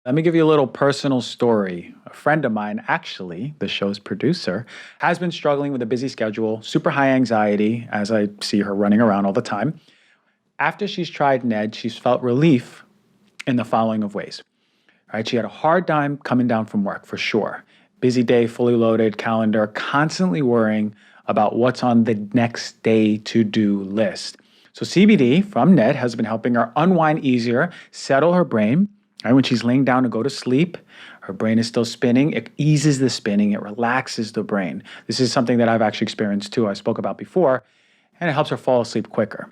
Let me give you a little personal story. A friend of mine, actually, the show's producer, has been struggling with a busy schedule, super high anxiety, as I see her running around all the time. After she's tried Ned, she's felt relief in the following of ways. Right? She had a hard time coming down from work, for sure. Busy day, fully loaded calendar, constantly worrying about what's on the next day to-do list. So CBD from Ned has been helping her unwind easier, settle her brain. Right? When she's laying down to go to sleep, her brain is still spinning. It eases the spinning. It relaxes the brain. This is something that I've actually experienced too, I spoke about before, and it helps her fall asleep quicker.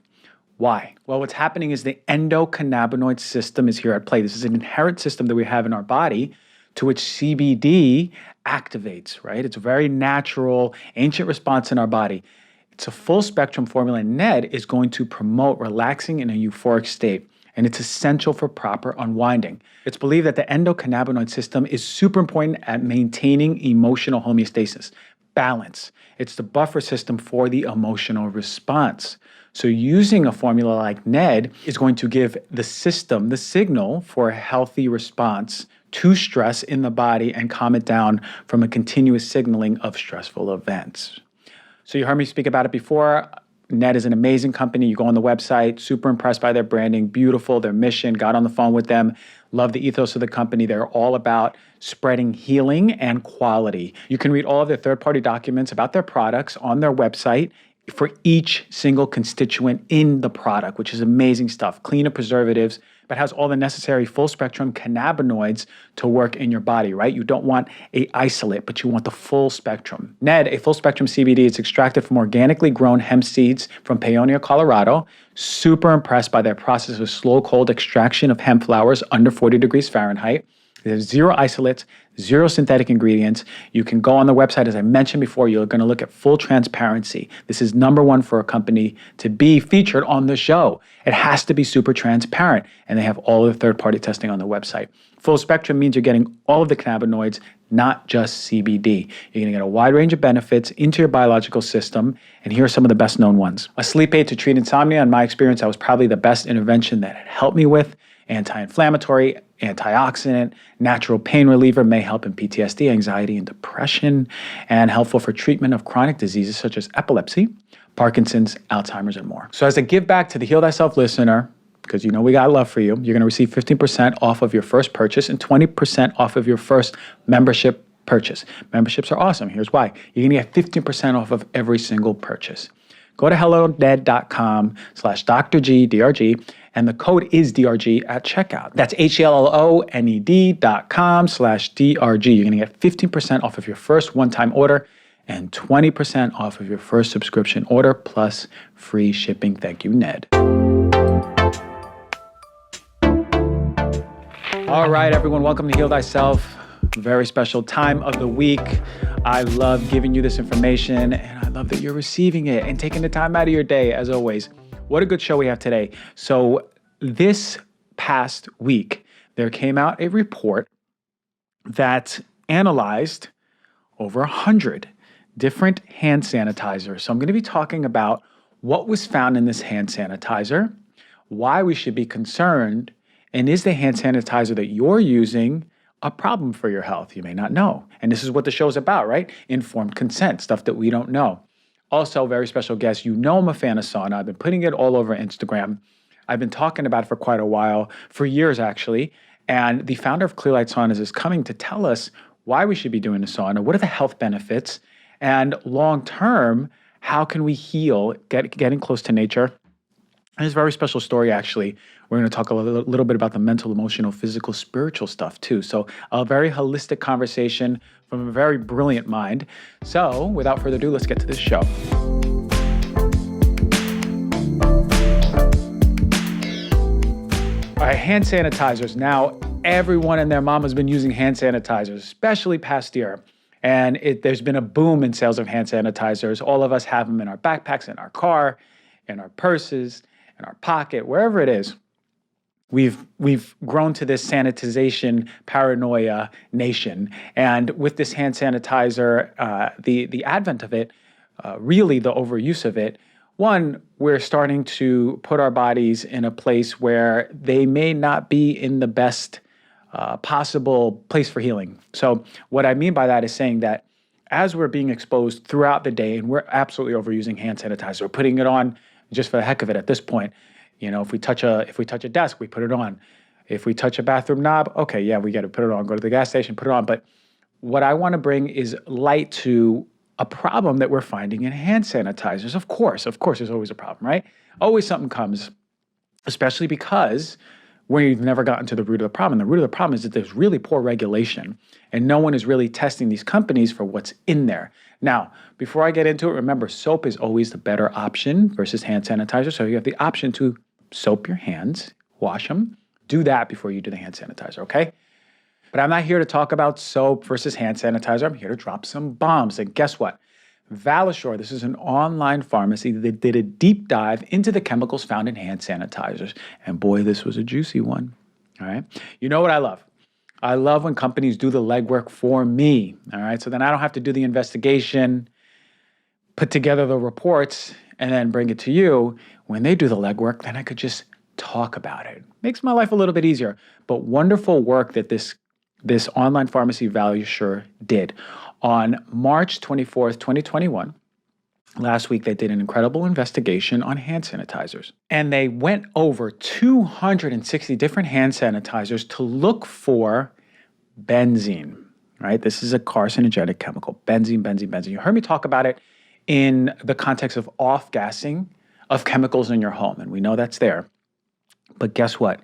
Why? Well, what's happening is the endocannabinoid system is here at play. This is an inherent system that we have in our body to which CBD activates, right? It's a very natural, ancient response in our body. It's a full spectrum formula, and Ned is going to promote relaxing in a euphoric state, and it's essential for proper unwinding. It's believed that the endocannabinoid system is super important at maintaining emotional homeostasis, balance. It's the buffer system for the emotional response. So using a formula like Ned is going to give the system the signal for a healthy response to stress in the body and calm it down from a continuous signaling of stressful events. So you heard me speak about it before. Ned is an amazing company. You go on the website, super impressed by their branding, beautiful, their mission, got on the phone with them, love the ethos of the company. They're all about spreading healing and quality. You can read all of their third-party documents about their products on their website for each single constituent in the product, which is amazing stuff. Clean of preservatives, but has all the necessary full-spectrum cannabinoids to work in your body, right? You don't want a isolate, but you want the full spectrum. Ned, a full-spectrum CBD, is extracted from organically grown hemp seeds from Paonia, Colorado. Super impressed by their process of slow cold extraction of hemp flowers under 40 degrees Fahrenheit. There's zero isolates, zero synthetic ingredients. You can go on the website, as I mentioned before, you're going to look at full transparency. This is number one for a company to be featured on the show. It has to be super transparent, and they have all of the third-party testing on the website. Full spectrum means you're getting all of the cannabinoids, not just CBD. You're going to get a wide range of benefits into your biological system, and here are some of the best known ones. A sleep aid to treat insomnia. In my experience, that was probably the best intervention that it helped me with. Anti-inflammatory, antioxidant, natural pain reliever, may help in PTSD, anxiety, and depression, and helpful for treatment of chronic diseases such as epilepsy, Parkinson's, Alzheimer's, and more. So as a give back to the Heal Thyself listener, because you know we got love for you, you're going to receive 15% off of your first purchase and 20% off of your first membership purchase. Memberships are awesome. Here's why. You're going to get 15% off of every single purchase. Go to helloned.com/Dr. DRG, and the code is DRG at checkout. That's HELLONED.com/DRG. You're going to get 15% off of your first one-time order and 20% off of your first subscription order, plus free shipping. Thank you, Ned. All right, everyone, welcome to Heal Thyself. Very special time of the week. I love giving you this information, and I love that you're receiving it and taking the time out of your day, as always. What a good show we have today. So this past week, there came out a report that analyzed over 100 different hand sanitizers. So I'm going to be talking about what was found in this hand sanitizer, why we should be concerned, and is the hand sanitizer that you're using a problem for your health? You may not know. And this is what the show's about, right? Informed consent, stuff that we don't know. Also, very special guest. You know I'm a fan of Sauna. I've been putting it all over Instagram. I've been talking about it for quite a while, for years actually. And the founder of Clear Light Saunas is coming to tell us why we should be doing the sauna, what are the health benefits, and long-term, how can we heal, getting close to nature. And it's a very special story, actually. We're going to talk a little bit about the mental, emotional, physical, spiritual stuff, too. So a very holistic conversation from a very brilliant mind. So without further ado, let's get to this show. All right, hand sanitizers. Now, everyone and their mom has been using hand sanitizers, especially past year. And there's been a boom in sales of hand sanitizers. All of us have them in our backpacks, in our car, in our purses, in our pocket, wherever it is. We've grown to this sanitization paranoia nation. And with this hand sanitizer, the advent of it, really the overuse of it, one, we're starting to put our bodies in a place where they may not be in the best possible place for healing. So what I mean by that is saying that as we're being exposed throughout the day, and we're absolutely overusing hand sanitizer, we're putting it on just for the heck of it at this point. If we touch a desk, we put it on. If we touch a bathroom knob, okay, yeah, we got to put it on. Go to the gas station, put it on. But what I want to bring is light to a problem that we're finding in hand sanitizers. Of course, there's always a problem, right? Always something comes, especially because we've never gotten to the root of the problem. The root of the problem is that there's really poor regulation, and no one is really testing these companies for what's in there. Now, before I get into it, remember, soap is always the better option versus hand sanitizer. So you have the option to soap your hands, wash them. Do that before you do the hand sanitizer, okay? But I'm not here to talk about soap versus hand sanitizer. I'm here to drop some bombs. And guess what? Valisure, this is an online pharmacy that did a deep dive into the chemicals found in hand sanitizers. And boy, this was a juicy one, all right? You know what I love? I love when companies do the legwork for me, all right? So then I don't have to do the investigation, put together the reports, and then bring it to you. When they do the legwork, then I could just talk about it. Makes my life a little bit easier. But wonderful work that this online pharmacy Valisure did. On March 24th, 2021, last week, they did an incredible investigation on hand sanitizers. And they went over 260 different hand sanitizers to look for benzene, right? This is a carcinogenic chemical, benzene. You heard me talk about it in the context of off-gassing of chemicals in your home, and we know that's there. But guess what?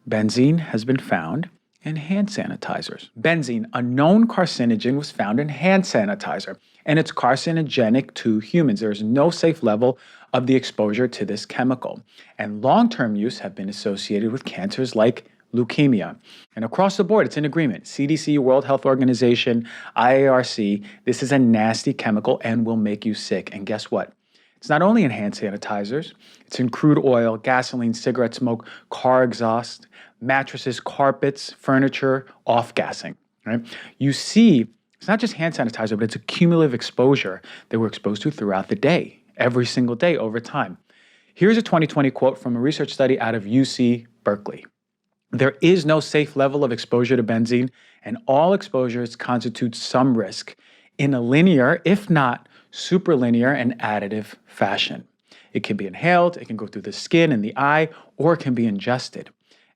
Benzene has been found in hand sanitizers. Benzene, a known carcinogen, was found in hand sanitizer, and it's carcinogenic to humans. There is no safe level of the exposure to this chemical, and long-term use have been associated with cancers like leukemia. And across the board, it's in agreement. CDC, World Health Organization, IARC, this is a nasty chemical and will make you sick. And guess what? It's not only in hand sanitizers, it's in crude oil, gasoline, cigarette smoke, car exhaust, mattresses, carpets, furniture, off-gassing, right? You see, it's not just hand sanitizer, but it's a cumulative exposure that we're exposed to throughout the day, every single day over time. Here's a 2020 quote from a research study out of UC Berkeley. There is no safe level of exposure to benzene, and all exposures constitute some risk in a linear, if not superlinear and additive fashion. It can be inhaled, it can go through the skin and the eye, or it can be ingested.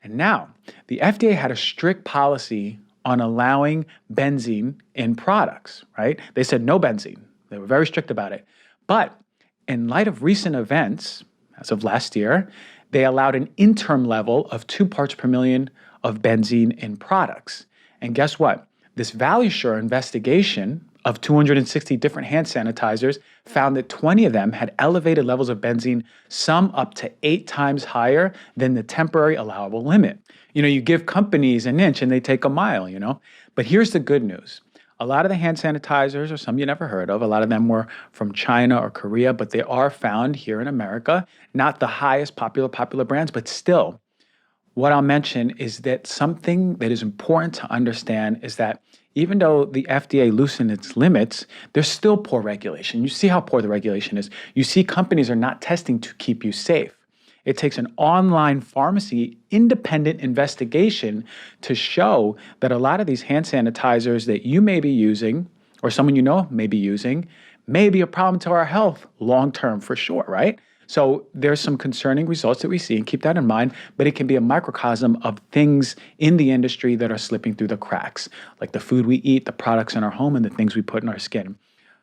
And now, the FDA had a strict policy on allowing benzene in products, right? They said no benzene. They were very strict about it. But in light of recent events, as of last year, they allowed an interim level of 2 parts per million of benzene in products. And guess what? This Valisure investigation of 260 different hand sanitizers found that 20 of them had elevated levels of benzene, some up to 8 times higher than the temporary allowable limit. You give companies an inch and they take a mile, But here's the good news. A lot of the hand sanitizers are some you never heard of. A lot of them were from China or Korea, but they are found here in America. Not the highest popular brands, but still, what I'll mention is that something that is important to understand is that even though the FDA loosened its limits, there's still poor regulation. You see how poor the regulation is. You see companies are not testing to keep you safe. It takes an online pharmacy independent investigation to show that a lot of these hand sanitizers that you may be using, or someone you know may be using, may be a problem to our health long-term for sure, right? So there's some concerning results that we see, and keep that in mind, but it can be a microcosm of things in the industry that are slipping through the cracks, like the food we eat, the products in our home, and the things we put in our skin.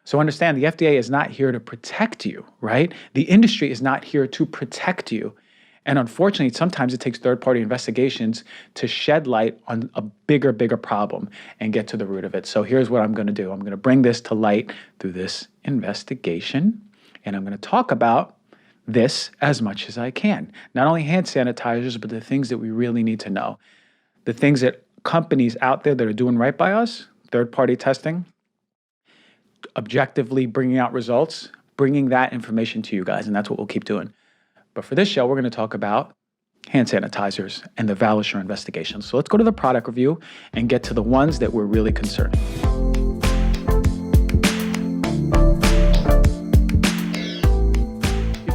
So understand, the FDA is not here to protect you, right? The industry is not here to protect you. And unfortunately, sometimes it takes third-party investigations to shed light on a bigger problem and get to the root of it. So here's what I'm going to do. I'm going to bring this to light through this investigation, and I'm going to talk about this as much as I can. Not only hand sanitizers, but the things that we really need to know. The things that companies out there that are doing right by us, third-party testing, objectively bringing out results, bringing that information to you guys, and that's what we'll keep doing. But for this show, we're going to talk about hand sanitizers and the Valisure investigation. So let's go to the product review and get to the ones that we're really concerning.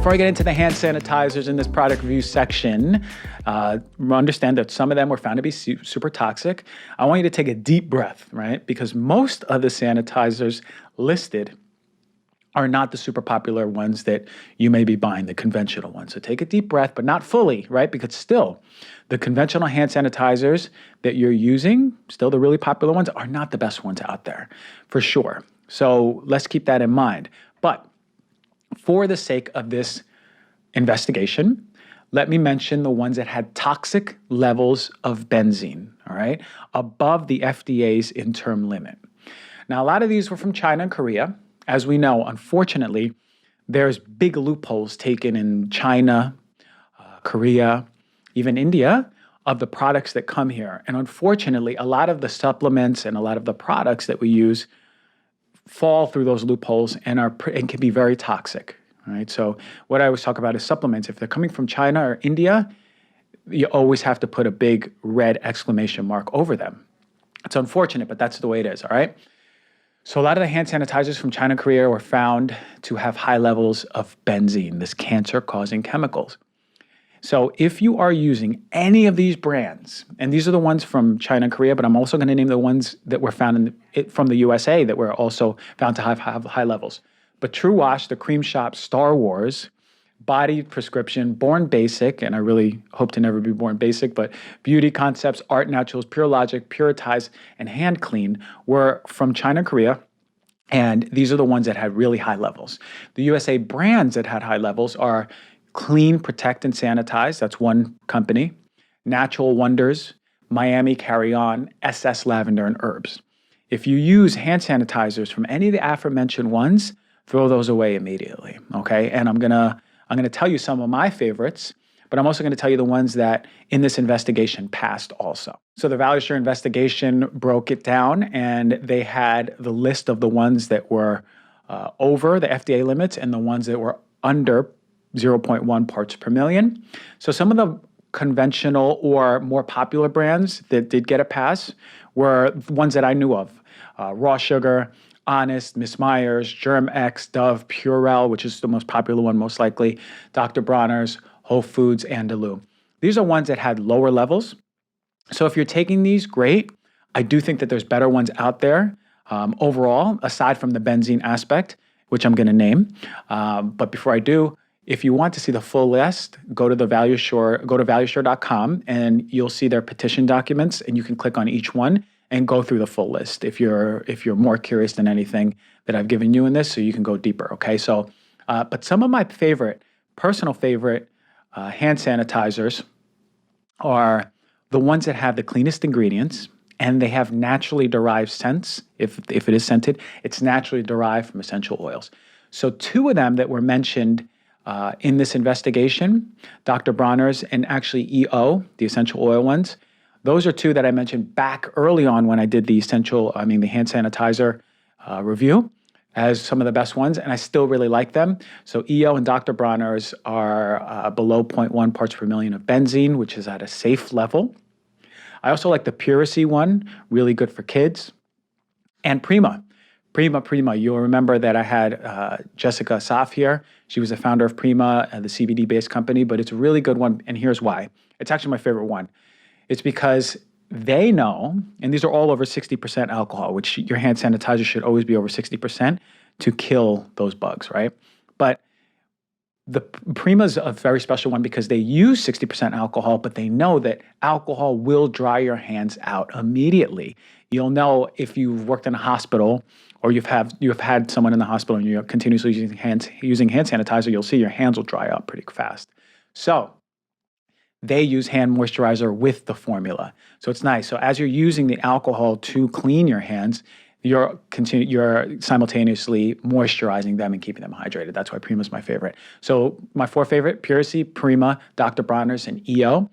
Before I get into the hand sanitizers in this product review section, understand that some of them were found to be super toxic. I want you to take a deep breath, right? Because most of the sanitizers listed are not the super popular ones that you may be buying, the conventional ones. So take a deep breath, but not fully, right? Because still, the conventional hand sanitizers that you're using, still the really popular ones, are not the best ones out there, for sure. So let's keep that in mind. But for the sake of this investigation, let me mention the ones that had toxic levels of benzene, all right, above the FDA's interim limit. Now, a lot of these were from China and Korea. As we know, unfortunately, there's big loopholes taken in China, Korea, even India, of the products that come here. And unfortunately, a lot of the supplements and a lot of the products that we use fall through those loopholes and can be very toxic. Right? So what I always talk about is supplements. If they're coming from China or India, you always have to put a big red exclamation mark over them. It's unfortunate, but that's the way it is, all right? So a lot of the hand sanitizers from China and Korea were found to have high levels of benzene, this cancer-causing chemicals. So if you are using any of these brands, and these are the ones from China and Korea, but I'm also going to name the ones that were found from the USA that were also found to have high levels. But True Wash, The Cream Shop, Star Wars, Body Prescription, Born Basic, and I really hope to never be born basic, but Beauty Concepts, Art Naturals, Pure Logic, Puritize, and Hand Clean were from China and Korea. And these are the ones that had really high levels. The USA brands that had high levels are Clean, Protect, and Sanitize. That's one company. Natural Wonders, Miami Carry On, SS Lavender, and Herbs. If you use hand sanitizers from any of the aforementioned ones, throw those away immediately, okay? And I'm gonna tell you some of my favorites, but I'm also gonna tell you the ones that in this investigation passed also. So the ValueSure investigation broke it down, and they had the list of the ones that were over the FDA limits and the ones that were under 0.1 parts per million. So some of the conventional or more popular brands that did get a pass were ones that I knew of. Raw Sugar, Honest, Miss Myers, Germ X, Dove, Purell, which is the most popular one most likely, Dr. Bronner's, Whole Foods, Andalou. These are ones that had lower levels. So if you're taking these, great. I do think that there's better ones out there overall, aside from the benzene aspect, which I'm going to name. But before I do, if you want to see the full list, go to valuesure.com and you'll see their petition documents, and you can click on each one and go through the full list if you're more curious than anything that I've given you in this, so you can go deeper, okay? So, but some of my personal favorite hand sanitizers are the ones that have the cleanest ingredients, and they have naturally derived scents. If it is scented, it's naturally derived from essential oils. So two of them that were mentioned in this investigation, Dr. Bronner's and actually EO, the essential oil ones, those are two that I mentioned back early on when I did the hand sanitizer review as some of the best ones, and I still really like them. So EO and Dr. Bronner's are below 0.1 parts per million of benzene, which is at a safe level. I also like the Puracy one, really good for kids. And Prima. You'll remember that I had Jessica Asaf here. She was the founder of Prima, the CBD-based company, but it's a really good one, and here's why. It's actually my favorite one. It's because they know, and these are all over 60% alcohol, which your hand sanitizer should always be over 60% to kill those bugs, right? But the Prima's a very special one because they use 60% alcohol, but they know that alcohol will dry your hands out immediately. You'll know if you've worked in a hospital or you've had someone in the hospital and you're continuously using hand sanitizer, you'll see your hands will dry up pretty fast. So they use hand moisturizer with the formula. So it's nice. So as you're using the alcohol to clean your hands, you're simultaneously moisturizing them and keeping them hydrated. That's why Prima's my favorite. So my four favorite: Puracy, Prima, Dr. Bronner's, and EO.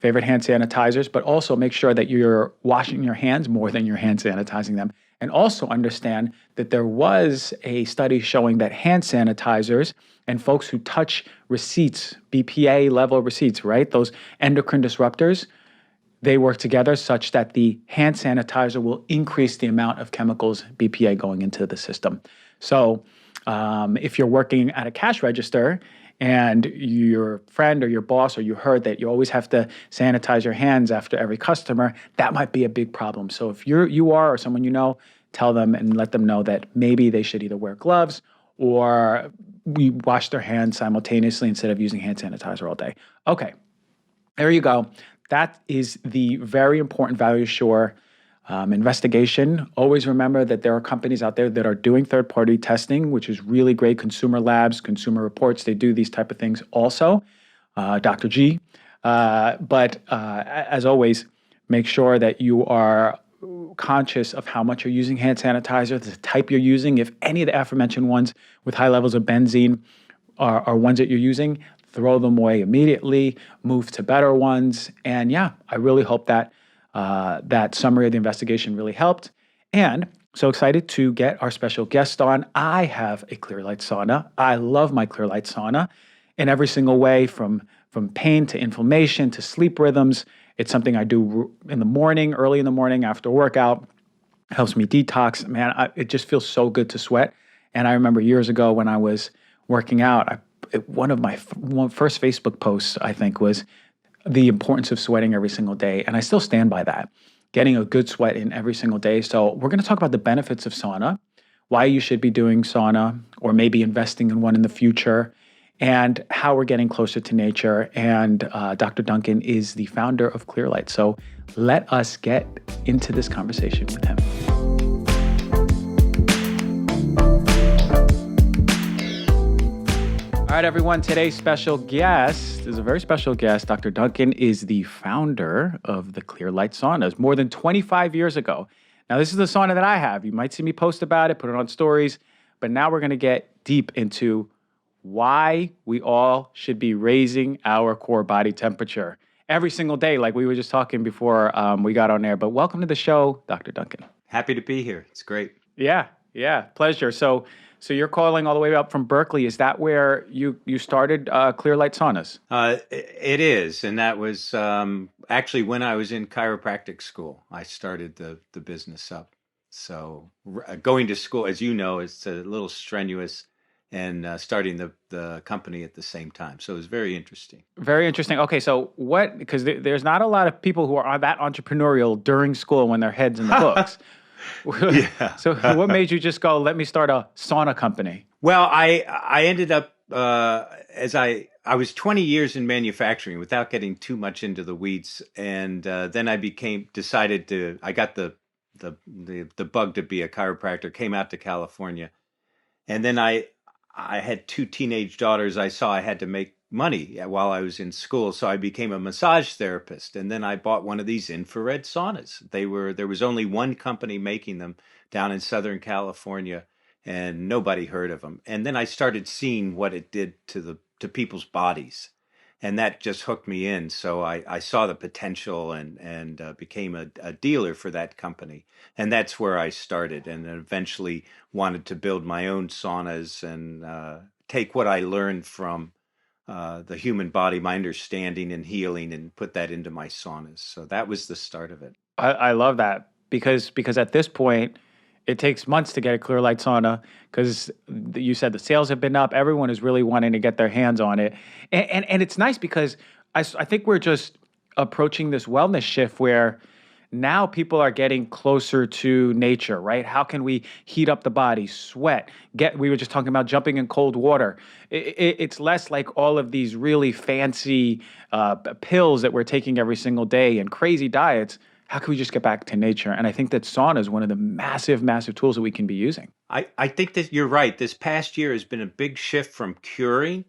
Favorite hand sanitizers, but also make sure that you're washing your hands more than you're hand sanitizing them. And also understand that there was a study showing that hand sanitizers and folks who touch receipts, BPA level receipts, right? Those endocrine disruptors, they work together such that the hand sanitizer will increase the amount of chemicals, BPA, going into the system. So if you're working at a cash register and your friend or your boss or you heard that you always have to sanitize your hands after every customer, that might be a big problem. So if you are or someone you know, tell them and let them know that maybe they should either wear gloves or we wash their hands simultaneously instead of using hand sanitizer all day. Okay, there you go. That is the very important Value Assure investigation. Always remember that there are companies out there that are doing third-party testing, which is really great. Consumer Labs, Consumer Reports, they do these type of things also. Dr. G. But as always, make sure that you are conscious of how much you're using hand sanitizer, the type you're using. If any of the aforementioned ones with high levels of benzene are ones that you're using, throw them away immediately, move to better ones. And yeah, I really hope that that summary of the investigation really helped. And so excited to get our special guest on. I have a Clear Light sauna. I love my Clear Light sauna in every single way, from pain to inflammation to sleep rhythms. It's something I do in the morning, early in the morning after workout. Helps me detox. Man, it just feels so good to sweat. And I remember years ago when I was working out, one of my first Facebook posts, I think, was the importance of sweating every single day. And I still stand by that, getting a good sweat in every single day. So we're going to talk about the benefits of sauna, why you should be doing sauna or maybe investing in one in the future, and how we're getting closer to nature. And Dr. Duncan is the founder of Clear Light. So let us get into this conversation with him. All right, everyone. Today's special guest is a very special guest. Dr. Duncan is the founder of the Clear Light Saunas more than 25 years ago. Now, this is the sauna that I have. You might see me post about it, put it on stories, but now we're going to get deep into why we all should be raising our core body temperature every single day, like we were just talking before we got on air. But welcome to the show, Dr. Duncan. Happy to be here. It's great. Yeah, pleasure. So you're calling all the way up from Berkeley. Is that where you started Clear Light Saunas? It is, and that was actually when I was in chiropractic school. I started the business up. So going to school, as you know, is a little strenuous, and starting the company at the same time. So it was very interesting. Very interesting. Okay, so because there's not a lot of people who are that entrepreneurial during school when their head's in the books. Yeah. So what made you just go, let me start a sauna company? Well, I ended up, as I was 20 years in manufacturing without getting too much into the weeds. And then I got the bug to be a chiropractor, came out to California. And then I had two teenage daughters. I saw I had to make money while I was in school, so I became a massage therapist. And then I bought one of these infrared saunas. There was only one company making them down in Southern California, and nobody heard of them. And then I started seeing what it did to people's bodies, and that just hooked me in. So I saw the potential and became a dealer for that company. And that's where I started, and then eventually wanted to build my own saunas and take what I learned from the human body, my understanding and healing, and put that into my saunas. So that was the start of it. I love that because at this point, it takes months to get a Clear Light sauna because you said the sales have been up. Everyone is really wanting to get their hands on it. And it's nice because I think we're just approaching this wellness shift where now people are getting closer to nature, right? How can we heat up the body, sweat, we were just talking about jumping in cold water. It's less like all of these really fancy pills that we're taking every single day and crazy diets. How can we just get back to nature? And I think that sauna is one of the massive, massive tools that we can be using. I think that you're right. This past year has been a big shift from curing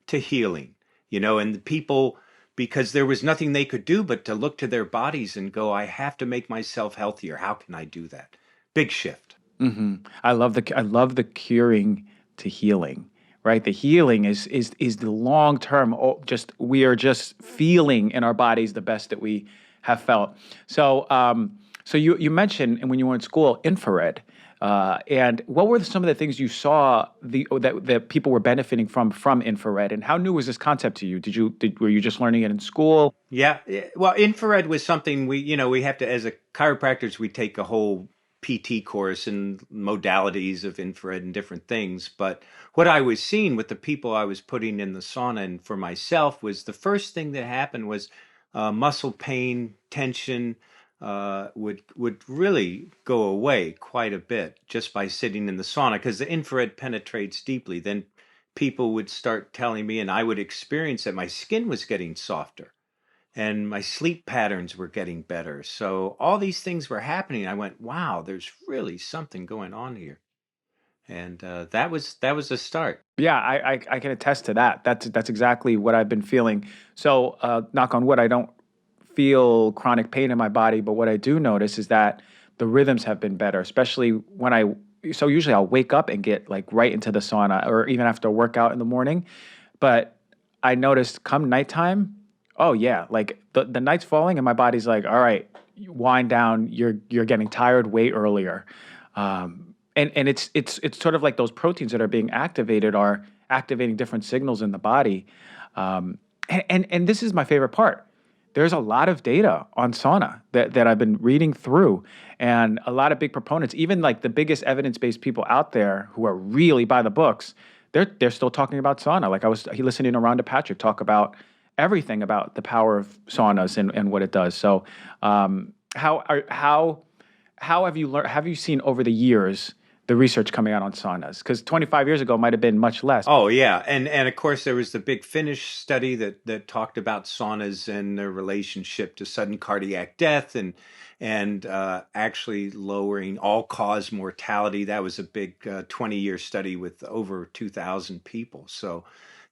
to healing, and the people, because there was nothing they could do but to look to their bodies and go, I have to make myself healthier. How can I do that? Big shift. Mm-hmm. I love the curing to healing, right? The healing is the long term. We are just feeling in our bodies the best that we have felt. So you mentioned, and when you were in school, infrared. And what were some of the things you saw that people were benefiting from infrared, and how new was this concept to you? Were you just learning it in school? Yeah. Well, infrared was something we have to, as a chiropractors, we take a whole PT course and modalities of infrared and different things. But what I was seeing with the people I was putting in the sauna and for myself was the first thing that happened was muscle pain, tension would really go away quite a bit just by sitting in the sauna because the infrared penetrates deeply. Then people would start telling me, and I would experience that my skin was getting softer and my sleep patterns were getting better. So all these things were happening. I went, wow, there's really something going on here. And that was the start. Yeah, I can attest to that. That's exactly what I've been feeling. So, knock on wood, I don't feel chronic pain in my body, but what I do notice is that the rhythms have been better, especially when so usually I'll wake up and get like right into the sauna or even after a workout in the morning. But I noticed come nighttime, oh yeah, like the night's falling and my body's like, all right, wind down, you're getting tired way earlier. And it's sort of like those proteins that are being activated are activating different signals in the body. And this is my favorite part. There's a lot of data on sauna that I've been reading through, and a lot of big proponents, even like the biggest evidence-based people out there who are really by the books, they're still talking about sauna. Like I was listening to Rhonda Patrick talk about everything about the power of saunas and what it does. So, how have you learned? Have you seen over the years the research coming out on saunas? Because 25 years ago might have been much less. Oh yeah, and of course there was the big Finnish study that talked about saunas and their relationship to sudden cardiac death and actually lowering all cause mortality. That was a big 20-year study with over 2,000 people. So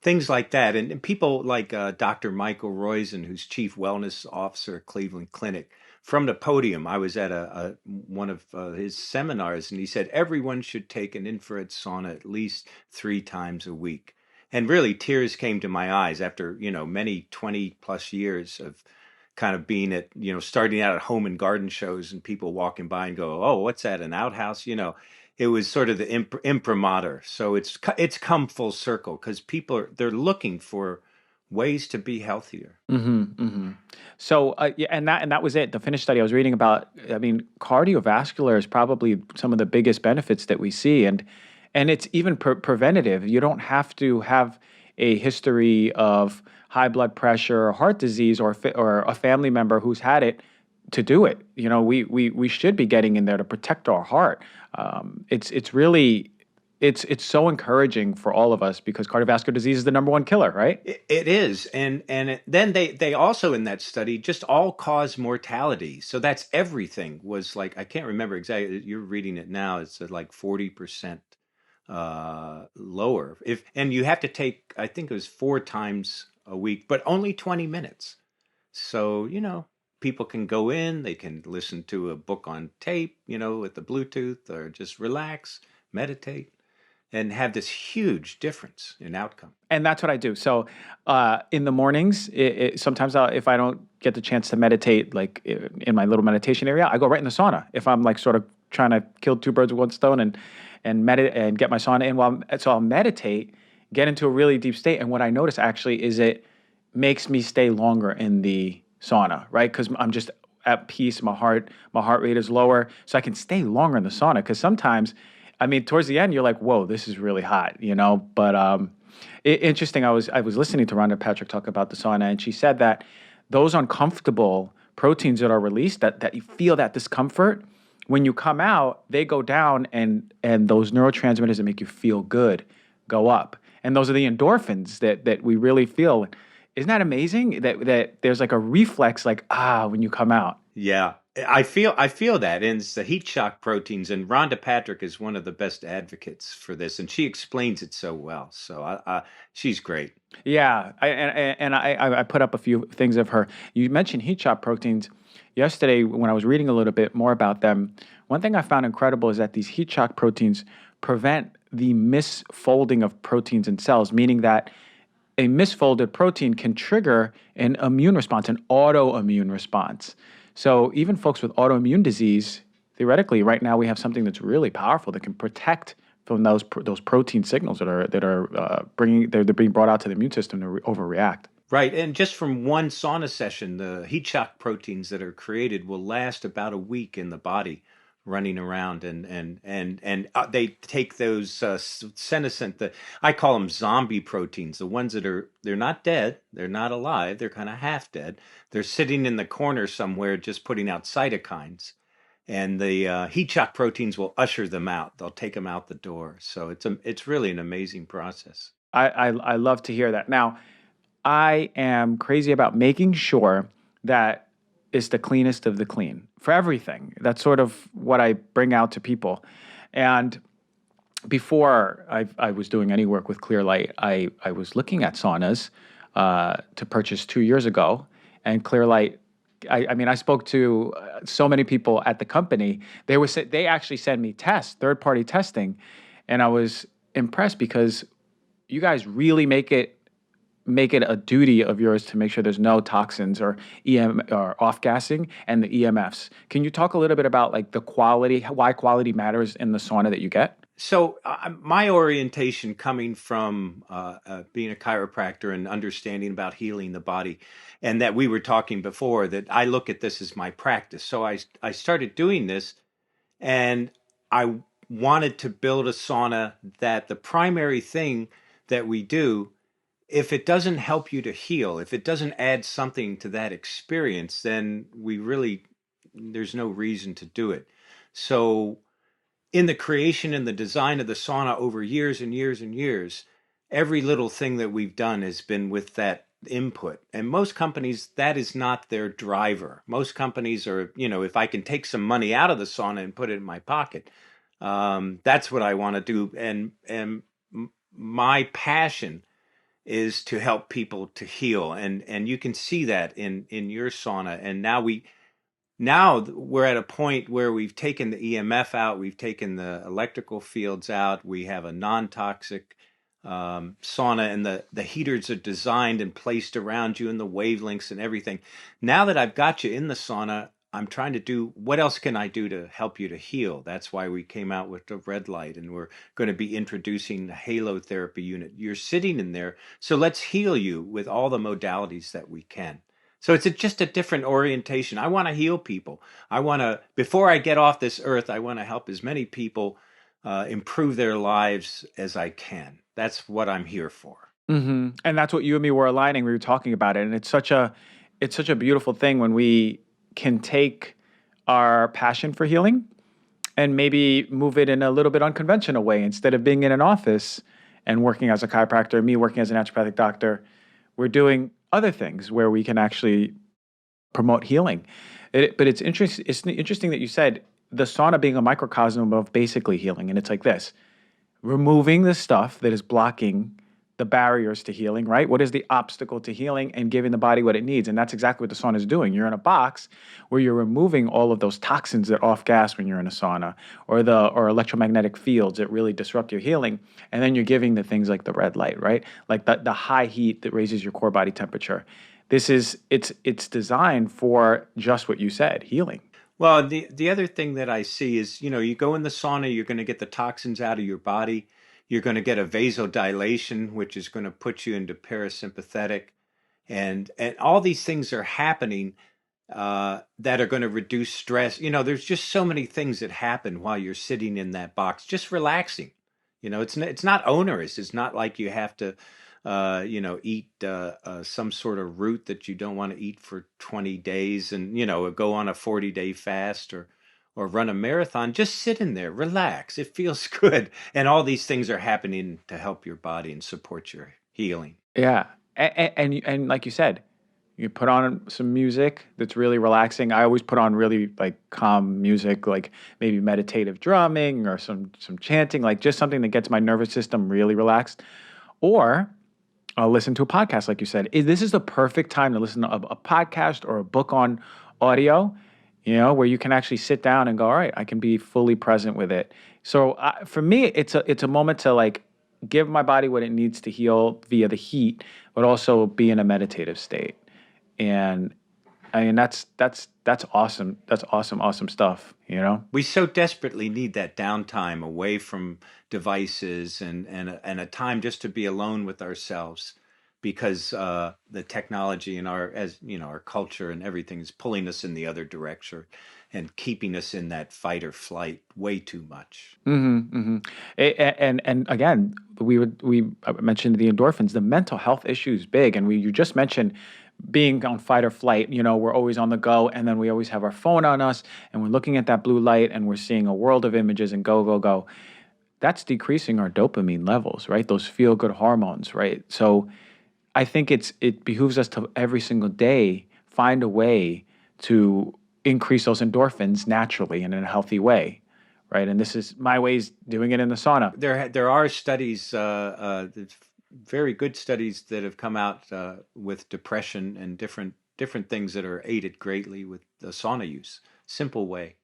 things like that, and people like Dr. Michael Roizen, who's chief wellness officer at Cleveland Clinic. From the podium, I was at one of his seminars, and he said everyone should take an infrared sauna at least 3 times a week. And really, tears came to my eyes after many 20 plus years of kind of being at starting out at home and garden shows, and people walking by and go, "Oh, what's that? An outhouse?" It was sort of the imprimatur. So it's come full circle because they're looking for ways to be healthier. So, yeah, and that was it. The Finnish study I was reading about. I mean, cardiovascular is probably some of the biggest benefits that we see, and it's even preventative. You don't have to have a history of high blood pressure or heart disease or a family member who's had it to do it. We should be getting in there to protect our heart. It's really it's so encouraging for all of us because cardiovascular disease is the number one killer, right? It is, then they also in that study just all cause mortality. So that's everything was like I can't remember exactly. You're reading it now. It's like 40% lower. And you have to take I think it was 4 times a week, but only 20 minutes. So people can go in, they can listen to a book on tape, with the Bluetooth, or just relax, meditate, and have this huge difference in outcome. And that's what I do. So in the mornings, sometimes if I don't get the chance to meditate, like in my little meditation area, I go right in the sauna. If I'm like sort of trying to kill two birds with one stone and meditate and get my sauna in, so I'll meditate, get into a really deep state. And what I notice actually is it makes me stay longer in the sauna, right? Because I'm just at peace. My heart rate is lower, so I can stay longer in the sauna. Because sometimes, I mean, towards the end, you're like, "Whoa, this is really hot," But interesting. I was listening to Rhonda Patrick talk about the sauna, and she said that those uncomfortable proteins that are released, that you feel that discomfort, when you come out, they go down, and those neurotransmitters that make you feel good go up, and those are the endorphins that we really feel. Isn't that amazing? That there's like a reflex, like when you come out. Yeah, I feel that, and it's the heat shock proteins. And Rhonda Patrick is one of the best advocates for this, and she explains it so well. So she's great. Yeah, I put up a few things of her. You mentioned heat shock proteins yesterday when I was reading a little bit more about them. One thing I found incredible is that these heat shock proteins prevent the misfolding of proteins in cells, meaning that a misfolded protein can trigger an immune response, an autoimmune response. So even folks with autoimmune disease, theoretically, right now we have something that's really powerful that can protect from those protein signals that are they're being brought out to the immune system to overreact. Right, and just from one sauna session, the heat shock proteins that are created will last about a week in the body running around, and they take those senescent, I call them zombie proteins, the ones that they're not dead, they're not alive, they're kind of half dead. They're sitting in the corner somewhere just putting out cytokines, and the heat shock proteins will usher them out. They'll take them out the door. So it's really an amazing process. I love to hear that. Now, I am crazy about making sure that it's the cleanest of the clean for everything. That's sort of what I bring out to people. And before I was doing any work with Clear Light, I was looking at saunas to purchase 2 years ago, and Clear Light. I mean, I spoke to so many people at the company. They actually send me tests, third party testing, and I was impressed because you guys really make it a duty of yours to make sure there's no toxins or or off gassing and the EMFs. Can you talk a little bit about like the quality, why quality matters in the sauna that you get? So my orientation coming from being a chiropractor and understanding about healing the body, and that we were talking before, that I look at this as my practice. So I started doing this, and I wanted to build a sauna that the primary thing that we do, if it doesn't help you to heal, if it doesn't add something to that experience, then there's no reason to do it. So in the creation and the design of the sauna over years and years and years, every little thing that we've done has been with that input. And most companies, that is not their driver. Most companies are, if I can take some money out of the sauna and put it in my pocket, that's what I want to do. And my passion is to help people to heal, and you can see that in your sauna. And now we're at a point where we've taken the EMF out, we've taken the electrical fields out, we have a non-toxic sauna, and the heaters are designed and placed around you, and the wavelengths and everything. Now that I've got you in the sauna, I'm trying to do, what else can I do to help you to heal? That's why we came out with the red light, and we're going to be introducing the Halotherapy unit. You're sitting in there, so let's heal you with all the modalities that we can. So it's just a different orientation. I want to heal people. Before I get off this earth, I want to help as many people improve their lives as I can. That's what I'm here for. And that's what you and me were aligning. We were talking about it, and it's such a beautiful thing when we can take our passion for healing and maybe move it in a little bit unconventional way. Instead of being in an office and working as a chiropractor, me working as a naturopathic doctor, we're doing other things where we can actually promote healing. But it's interesting. It's interesting that you said the sauna being a microcosm of basically healing, and it's like this: removing the stuff that is blocking the barriers to healing, right? What is the obstacle to healing, and giving the body what it needs? And that's exactly what the sauna is doing. You're in a box where you're removing all of those toxins that off gas when you're in a sauna, or electromagnetic fields that really disrupt your healing. And then you're giving the things like the red light, right? Like the high heat that raises your core body temperature. It's designed for just what you said, healing. Well, the other thing that I see is, you go in the sauna, you're going to get the toxins out of your body. You're going to get a vasodilation, which is going to put you into parasympathetic, and all these things are happening that are going to reduce stress. There's just so many things that happen while you're sitting in that box, just relaxing. It's not onerous. It's not like you have to, eat some sort of root that you don't want to eat for 20 days, and go on a 40-day fast, or run a marathon. Just sit in there, relax. It feels good. And all these things are happening to help your body and support your healing. Yeah. And like you said, you put on some music that's really relaxing. I always put on really like calm music, like maybe meditative drumming or some chanting, like just something that gets my nervous system really relaxed. Or I'll listen to a podcast, like you said. This is the perfect time to listen to a podcast or a book on audio, where you can actually sit down and go, all right, I can be fully present with it. So for me, it's a moment to like give my body what it needs to heal via the heat, but also be in a meditative state. And I mean, that's awesome. That's awesome stuff. We so desperately need that downtime away from devices, and a time just to be alone with ourselves, because the technology and our culture and everything is pulling us in the other direction. and keeping us in that fight or flight way too much. And again, we mentioned the endorphins, the mental health issue is big, and you just mentioned being on fight or flight. We're always on the go, and then we always have our phone on us, and we're looking at that blue light, and we're seeing a world of images and go go go. That's decreasing our dopamine levels, right? Those feel good hormones, right? So I think it behooves us to every single day find a way to increase those endorphins naturally and in a healthy way, right? And this is my ways doing it in the sauna. There are studies, very good studies that have come out with depression and different things that are aided greatly with the sauna use. Simple way.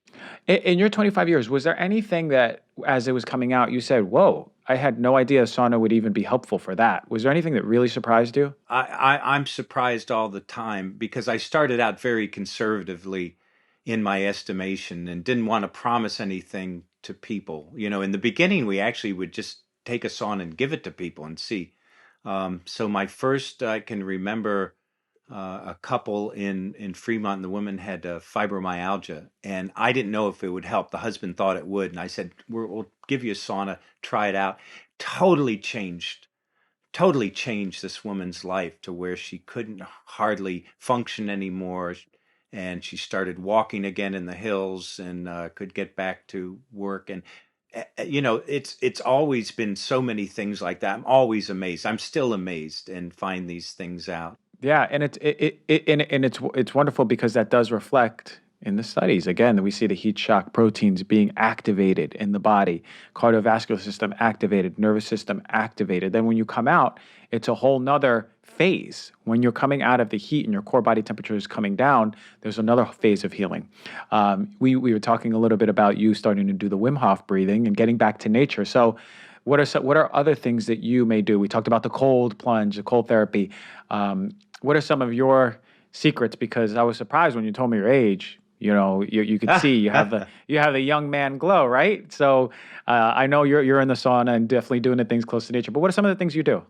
In your 25 years, was there anything that, as it was coming out, you said, "Whoa, I had no idea sauna would even be helpful for that"? Was there anything that really surprised you? I'm surprised all the time because I started out very conservatively in my estimation and didn't want to promise anything to people. In the beginning, we actually would just take a sauna and give it to people and see. So my first, I can remember a couple in Fremont, and the woman had fibromyalgia, and I didn't know if it would help. The husband thought it would, and I said, "We'll give you a sauna, try it out." Totally changed totally changed this woman's life to where she couldn't hardly function anymore. And she started walking again in the hills and could get back to work. And, it's always been so many things like that. I'm always amazed. I'm still amazed and find these things out. Yeah, and it's wonderful because that does reflect in the studies. Again, we see the heat shock proteins being activated in the body, cardiovascular system activated, nervous system activated. Then when you come out, it's a whole nother phase. When you're coming out of the heat and your core body temperature is coming down, there's another phase of healing. We were talking a little bit about you starting to do the Wim Hof breathing and getting back to nature. So what are other things that you may do? We talked about the cold plunge, the cold therapy. What are some of your secrets? Because I was surprised when you told me your age. You could see you have the young man glow, right? So I know you're in the sauna and definitely doing the things close to nature. But what are some of the things you do?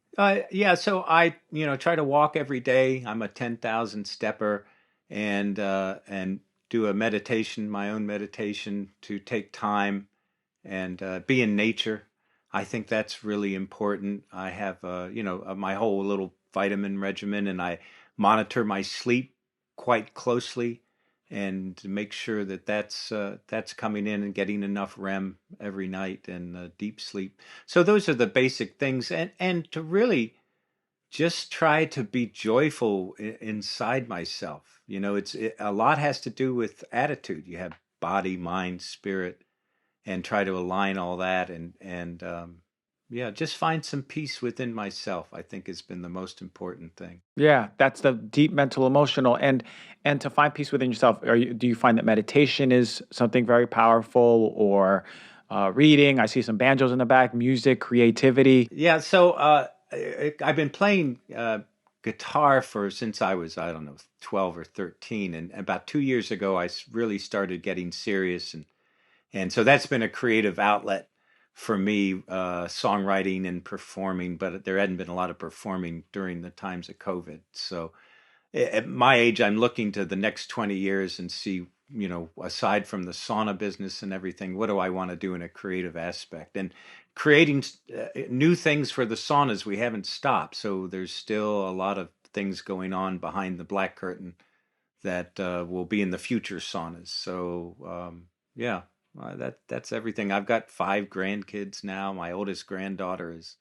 Yeah, so I, try to walk every day. I'm a 10,000 stepper, and do a meditation, my own meditation, to take time and be in nature. I think that's really important. I have, my whole little vitamin regimen, and I monitor my sleep quite closely and to make sure that that's coming in and getting enough REM every night and deep sleep. So those are the basic things, and to really just try to be joyful inside myself. A lot has to do with attitude. You have body, mind, spirit, and try to align all that, and yeah, just find some peace within myself, I think, has been the most important thing. Yeah, that's the deep mental, emotional, and to find peace within yourself. Do you find that meditation is something very powerful, or reading? I see some banjos in the back, music, creativity. Yeah, so I've been playing guitar for since I was, I don't know, 12 or 13, and about 2 years ago I really started getting serious, and so that's been a creative outlet for me, songwriting and performing. But there hadn't been a lot of performing during the times of COVID. So at my age, I'm looking to the next 20 years and see, aside from the sauna business and everything, what do I want to do in a creative aspect? And creating new things for the saunas, we haven't stopped. So there's still a lot of things going on behind the black curtain that will be in the future saunas. So yeah, that's everything. I've got 5 grandkids now. My oldest granddaughter is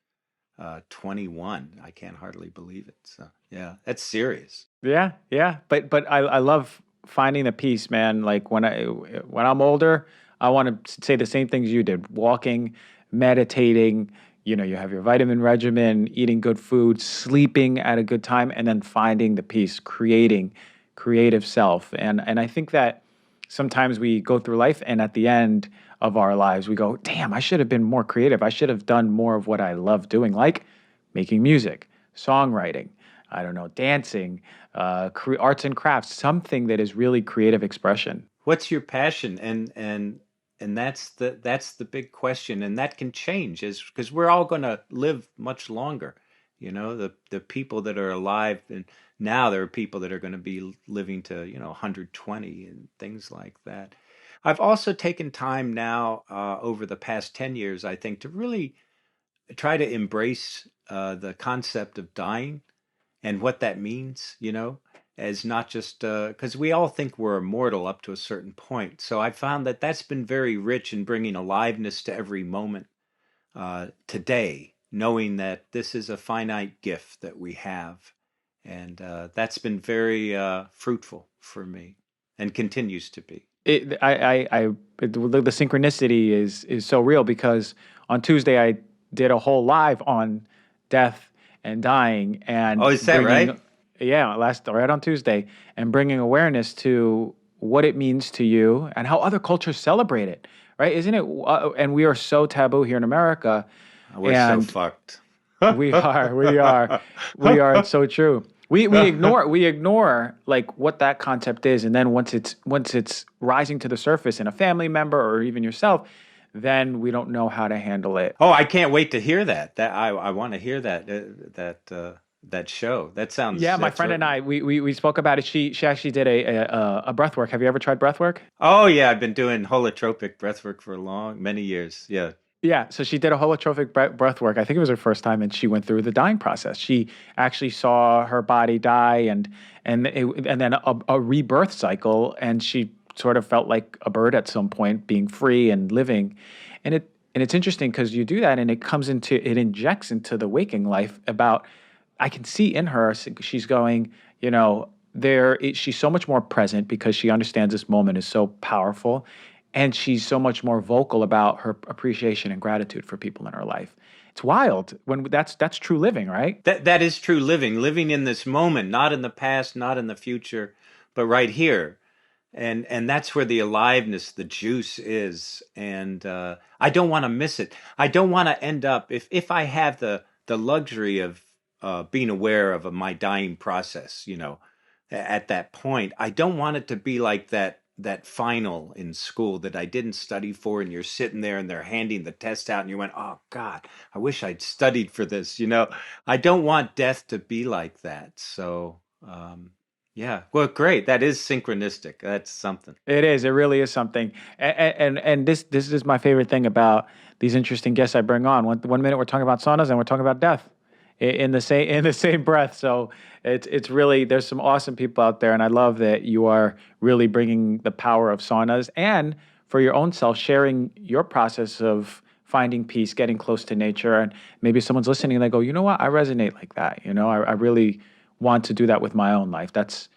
21. I can't hardly believe it. So yeah, that's serious. Yeah, yeah. But I love finding the peace, man. Like when I'm older, I want to say the same things you did. Walking, meditating, you have your vitamin regimen, eating good food, sleeping at a good time, and then finding the peace, creating creative self. And I think that sometimes we go through life and at the end of our lives we go, damn, I should have been more creative. I should have done more of what I love doing, like making music, songwriting, I don't know, dancing, arts and crafts, something that is really creative expression. What's your passion? And that's the big question, and that can change, is because we're all going to live much longer. The people that are alive, and now there are people that are going to be living to 120 and things like that. I've also taken time now over the past 10 years, I think, to really try to embrace the concept of dying and what that means, as not just because we all think we're immortal up to a certain point. So I found that that's been very rich in bringing aliveness to every moment today, knowing that this is a finite gift that we have. And that's been very fruitful for me and continues to be. The synchronicity is so real because on Tuesday I did a whole live on death and dying Oh, and is that right? bringing, yeah, last right on Tuesday and bringing awareness to what it means to you and how other cultures celebrate it, right? Isn't it? And we are so taboo here in America, We're so and fucked. we are, we are. It's so true. We ignore like what that concept is, and then once it's rising to the surface in a family member or even yourself, then we don't know how to handle it. Oh, I can't wait to hear that. I want to hear that show. That sounds Yeah, my that's friend re- and I we spoke about it. She actually did a breath work. Have you ever tried breath work? Oh yeah, I've been doing holotropic breathwork for many years. Yeah. Yeah, so she did a holotrophic breath work. I think it was her first time, and she went through the dying process. She actually saw her body die, and then a rebirth cycle, and she sort of felt like a bird at some point, being free and living. And it's interesting because you do that, and it injects into the waking life. I can see in her, she's going, she's so much more present because she understands this moment is so powerful, and she's so much more vocal about her appreciation and gratitude for people in her life. It's wild when that's true living, right? That is true living in this moment, not in the past, not in the future, but right here. And that's where the aliveness, the juice is. And I don't want to miss it. I don't want to end up if I have the luxury of being aware of my dying process, at that point. I don't want it to be like that final in school that I didn't study for, and you're sitting there and they're handing the test out, and you went, "Oh God, I wish I'd studied for this." I don't want death to be like that. So, yeah, well, great. That is synchronistic. That's something. It is. It really is something. And this is my favorite thing about these interesting guests I bring on. One minute we're talking about saunas and we're talking about death in the same breath. So it's really there's some awesome people out there, and I love that you are really bringing the power of saunas and for your own self sharing your process of finding peace, getting close to nature, and maybe someone's listening and they go, you know what, I resonate like that. I really want to do that with my own life. That's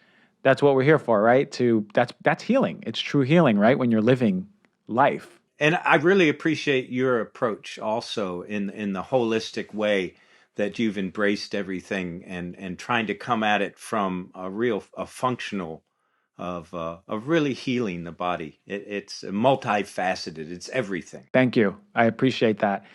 what we're here for, right? That's healing. It's true healing, right? When you're living life. And I really appreciate your approach also in the holistic way that you've embraced everything and trying to come at it from a functional of really healing the body. It's multifaceted. It's everything. Thank you. I appreciate that.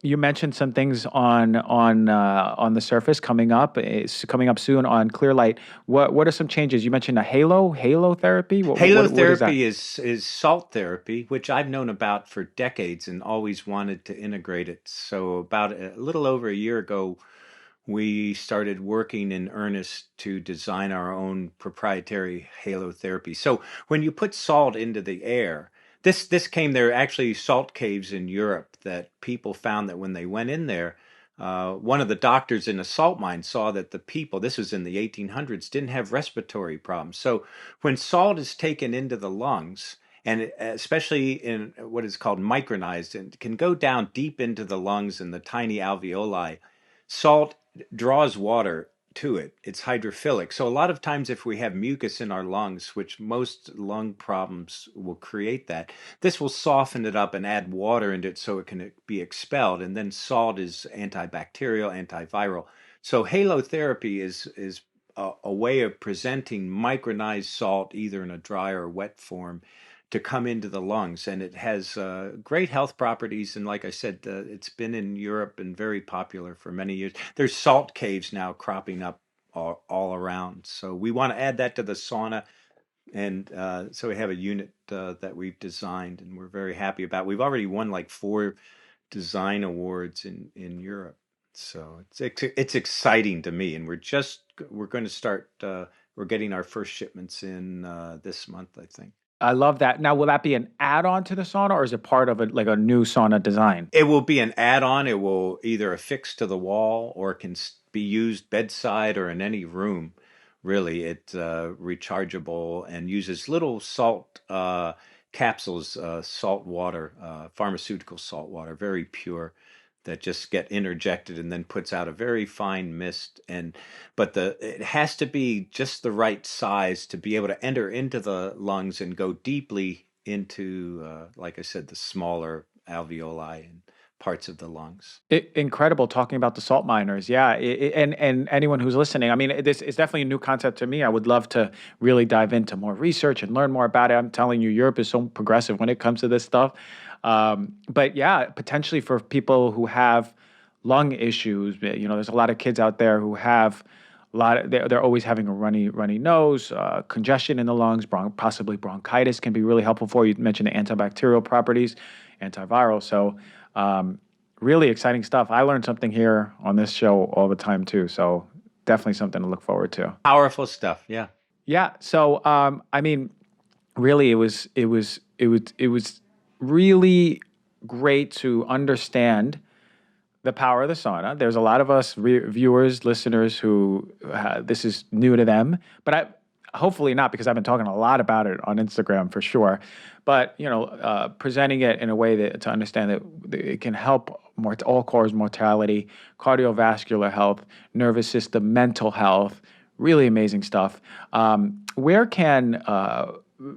You mentioned some things on the surface coming up. It's coming up soon on Clearlight. What are some changes? You mentioned a halotherapy. What is that? Halotherapy is salt therapy, which I've known about for decades and always wanted to integrate it. So about a little over a year ago, we started working in earnest to design our own proprietary halotherapy. So when you put salt into the air, this came there are actually salt caves in Europe that people found that when they went in there, one of the doctors in a salt mine saw that the people, this was in the 1800s, didn't have respiratory problems. So when salt is taken into the lungs, and especially in what is called micronized, and can go down deep into the lungs and the tiny alveoli, salt draws water to it. It's hydrophilic. So a lot of times if we have mucus in our lungs, which most lung problems will create that, this will soften it up and add water into it so it can be expelled. And then salt is antibacterial, antiviral. So halotherapy is a way of presenting micronized salt either in a dry or wet form to come into the lungs, and it has great health properties. And like I said, it's been in Europe and very popular for many years. There's salt caves now cropping up all around. So we want to add that to the sauna, and so we have a unit that we've designed, and we're very happy about. We've already won like 4 design awards in Europe. So it's exciting to me, and we're going to start. We're getting our first shipments in this month, I think. I love that. Now, will that be an add-on to the sauna, or is it part of like a new sauna design? It will be an add-on. It will either affix to the wall or it can be used bedside or in any room. Really, it's rechargeable and uses little salt capsules, salt water, pharmaceutical salt water, very pure, that just get interjected and then puts out a very fine mist. But it has to be just the right size to be able to enter into the lungs and go deeply into, like I said, the smaller alveoli and parts of the lungs. Incredible talking about the salt miners. Yeah, and anyone who's listening, I mean, this is definitely a new concept to me. I would love to really dive into more research and learn more about it. I'm telling you, Europe is so progressive when it comes to this stuff. But yeah, potentially for people who have lung issues, there's a lot of kids out there who have they're always having a runny nose, congestion in the lungs, possibly bronchitis can be really helpful for you. You mentioned the antibacterial properties, antiviral. So really exciting stuff. I learned something here on this show all the time too. So definitely something to look forward to. Powerful stuff. Yeah. Yeah. So I mean, really, it was really great to understand the power of the sauna. There's a lot of us viewers, listeners who this is new to them, but hopefully not, because I've been talking a lot about it on Instagram for sure. But presenting it in a way to understand that it can help all cause mortality, cardiovascular health, nervous system, mental health. Really amazing stuff. Where can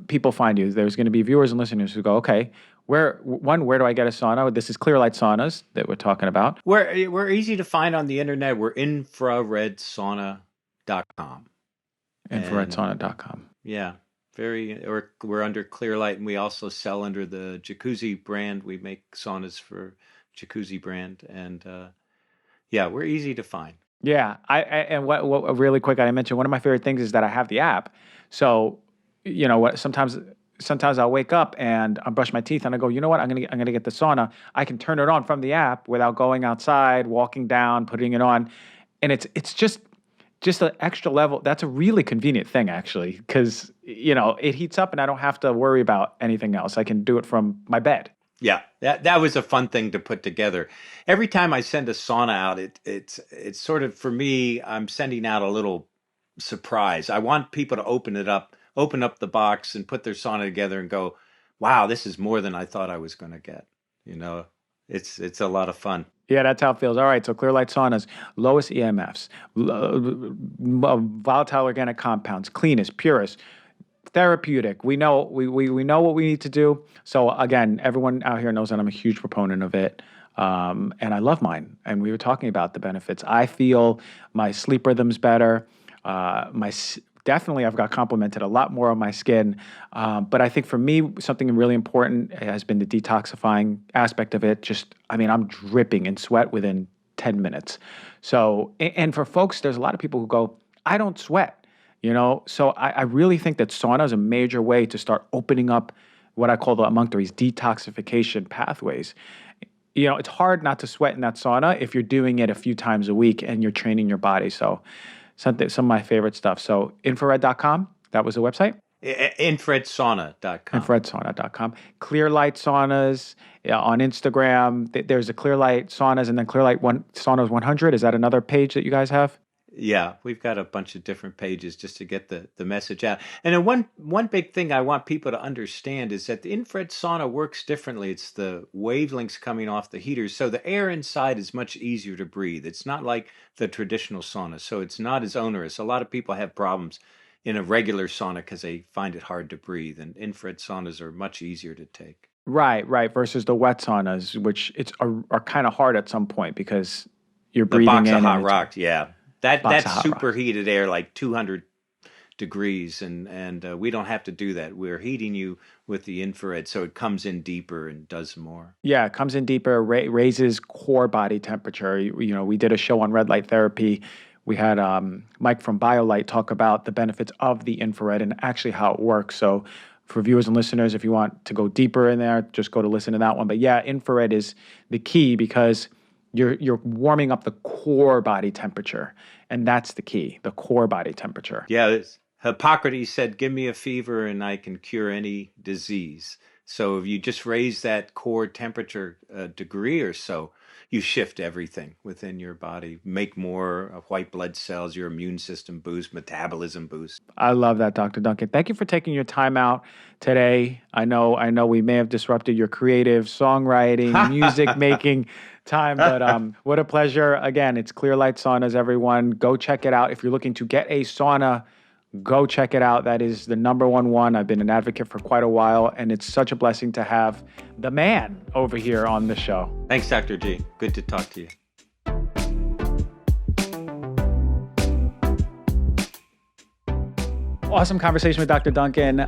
people find you? There's going to be viewers and listeners who go, okay, where do I get a sauna? This is Clearlight Saunas that we're talking about. We're easy to find on the internet. We're infraredsauna.com. Infraredsauna.com. Yeah, we're under Clearlight, and we also sell under the Jacuzzi brand. We make saunas for Jacuzzi brand, and yeah, we're easy to find. Yeah, and what really quick, I mentioned one of my favorite things is that I have the app. So, sometimes I'll wake up and I brush my teeth and I go, you know what? I'm gonna get the sauna. I can turn it on from the app without going outside, walking down, putting it on, and it's just an extra level. That's a really convenient thing, actually, because it heats up and I don't have to worry about anything else. I can do it from my bed. Yeah, that was a fun thing to put together. Every time I send a sauna out, it's sort of, for me, I'm sending out a little surprise. I want people to open up the box and put their sauna together and go, wow, this is more than I thought I was going to get. It's a lot of fun. Yeah, that's how it feels. All right, so Clearlight Saunas, lowest EMFs, volatile organic compounds, cleanest, purest, therapeutic. We know we know what we need to do. So again, everyone out here knows that I'm a huge proponent of it. And I love mine. And we were talking about the benefits. I feel my sleep rhythm's better. Definitely, I've got complimented a lot more on my skin. But I think for me, something really important has been the detoxifying aspect of it. I'm dripping in sweat within 10 minutes. So, and for folks, there's a lot of people who go, I don't sweat. So I really think that sauna is a major way to start opening up what I call the emunctories, detoxification pathways. It's hard not to sweat in that sauna if you're doing it a few times a week and you're training your body. So some of my favorite stuff. So infrared.com, that was the website? Infraredsauna.com. Infraredsauna.com. Clearlight Saunas on Instagram. There's a Clearlight Saunas and then Clearlight Saunas 100. Is that another page that you guys have? Yeah, we've got a bunch of different pages just to get the message out. And then one big thing I want people to understand is that the infrared sauna works differently. It's the wavelengths coming off the heaters, so the air inside is much easier to breathe. It's not like the traditional sauna, so it's not as onerous. A lot of people have problems in a regular sauna because they find it hard to breathe, and infrared saunas are much easier to take. Right, versus the wet saunas, which are kind of hard at some point because you're breathing in. The box of hot rock, yeah. That's superheated air, like 200 degrees, and we don't have to do that. We're heating you with the infrared, so it comes in deeper and does more. Yeah, it comes in deeper, raises core body temperature. We did a show on red light therapy. We had Mike from BioLight talk about the benefits of the infrared and actually how it works. So for viewers and listeners, if you want to go deeper in there, just go to listen to that one. But yeah, infrared is the key because you're warming up the core body temperature, and that's the key, the core body temperature. Yeah, Hippocrates said, "Give me a fever and I can cure any disease." So if you just raise that core temperature a degree or so, you shift everything within your body, make more white blood cells, your immune system boost, metabolism boost. I love that, Dr. Duncan. Thank you for taking your time out today. I know we may have disrupted your creative songwriting, music making time, but what a pleasure. Again, it's Clear Light Saunas, everyone. Go check it out. If you're looking to get a sauna, go check it out. That is the number one. I've been an advocate for quite a while, and it's such a blessing to have the man over here on the show. Thanks, Dr. G. Good to talk to you. Awesome conversation with Dr. Duncan.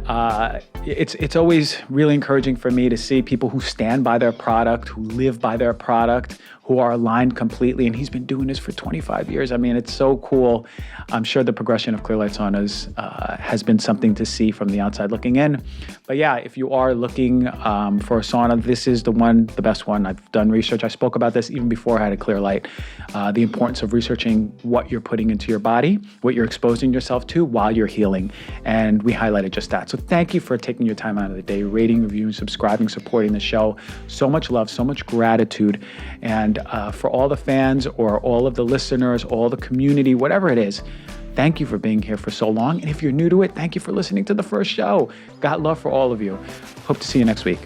It's always really encouraging for me to see people who stand by their product, who live by their product, who are aligned completely. And he's been doing this for 25 years. I mean, it's so cool. I'm sure the progression of Clear Light Saunas has been something to see from the outside looking in. But yeah, if you are looking for a sauna, this is the best one. I've done research. I spoke about this even before I had a Clear Light. The importance of researching what you're putting into your body, what you're exposing yourself to while you're healing. And we highlighted just that. So thank you for taking your time out of the day, rating, reviewing, subscribing, supporting the show. So much love, so much gratitude. And for all the fans or all of the listeners, all the community, whatever it is, thank you for being here for so long. And if you're new to it, thank you for listening to the first show. Got love for all of you. Hope to see you next week.